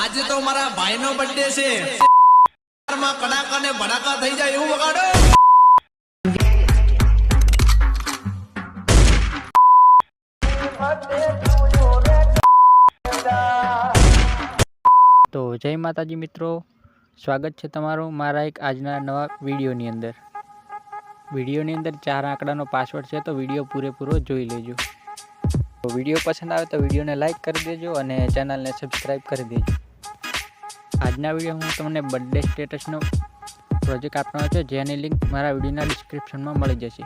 આજે તો મારા ભાઈનો બર્થડે છે માં કડાકા ને ભડાકા થઈ જાય એવું વગાડો। તો જય માતાજી મિત્રો, સ્વાગત છે તમારું મારા એક આજના નવા વિડીયોની અંદર। વિડીયોની અંદર 4 આંકડાનો પાસવર્ડ છે, તો વિડીયો પૂરેપૂરો જોઈ લેજો। તો વિડીયો પસંદ આવે તો વિડીયોને લાઈક કરી દેજો અને ચેનલને સબસ્ક્રાઈબ કરી દેજો। આજના વિડીયો હું તમને બર્થડે સ્ટેટસનો પ્રોજેક્ટ આપવાનો છે, જેની લિંક મારા વિડીયોના ડિસ્ક્રિપ્શનમાં મળી જશે।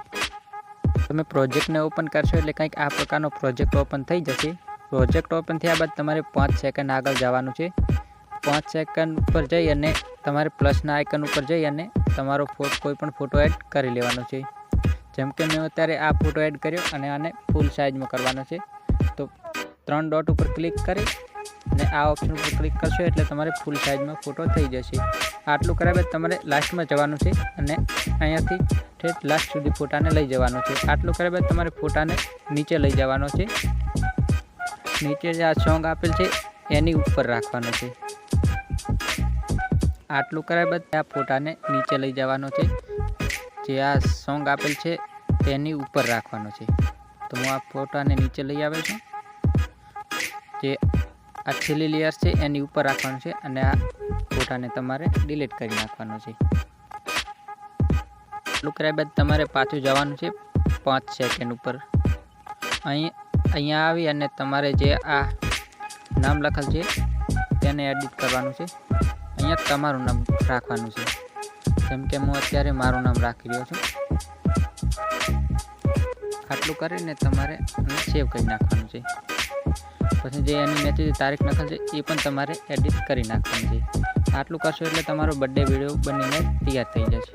તમે પ્રોજેક્ટને ઓપન કરશો એટલે કંઈક આ પ્રકારનો પ્રોજેક્ટ ઓપન થઈ જશે। પ્રોજેક્ટ ઓપન થયા બાદ તમારે 5 સેકન્ડ આગળ જવાનું છે। 5 સેકન્ડ ઉપર જઈ અને તમારે પ્લસના આઇકન ઉપર જઈ અને તમારો કોઈ પણ ફોટો એડ કરી લેવાનો છે। જેમ કે મેં અત્યારે આ ફોટો એડ કર્યો અને આને ફૂલ સાઇઝમાં કરવાનો છે। તો 3 ડોટ ઉપર ક્લિક કરી અને આ ઓપ્શન ઉપર ક્લિક કરશો એટલે તમારે ફૂલ સાઇઝમાં ફોટો થઈ જશે। આટલું કર્યા બાદ તમારે લાસ્ટમાં જવાનું છે અને અહીંયાથી ઠેઠ લાસ્ટ સુધી ફોટાને લઈ જવાનો છે। આટલું કર્યા બાદ તમારે ફોટાને નીચે લઈ જવાનો છે। નીચે જે આ સોંગ આપેલ છે એની ઉપર રાખવાનો છે। આટલું કર્યા બાદ આ ફોટાને નીચે લઈ જવાનો છે, જે આ સોંગ આપેલ છે તેની ઉપર રાખવાનો છે। તો હું આ ફોટાને નીચે લઈ આવ્યો છું, જે આ છેલ્લી લેયર છે એની ઉપર રાખવાનું છે અને આ ફોટાને તમારે ડિલીટ કરી નાખવાનો છે। આટલું કર્યા બાદ તમારે પાછું જવાનું છે 5 સેકન્ડ ઉપર। અહીંયા આવી અને તમારે જે આ નામ લખેલ છે તેને એડિટ કરવાનું છે। અહીંયા તમારું નામ રાખવાનું છે, જેમ કે હું અત્યારે મારું નામ રાખી રહ્યો છું। આટલું કરીને તમારે સેવ કરી નાખવાનું છે। પછી જે એની નીચે જે તારીખ લખેલ છે એ પણ તમારે એડિટ કરી નાખવાની છે। આટલું કરશો એટલે તમારો બર્થડે વિડીયો બનીને તૈયાર થઈ જશે।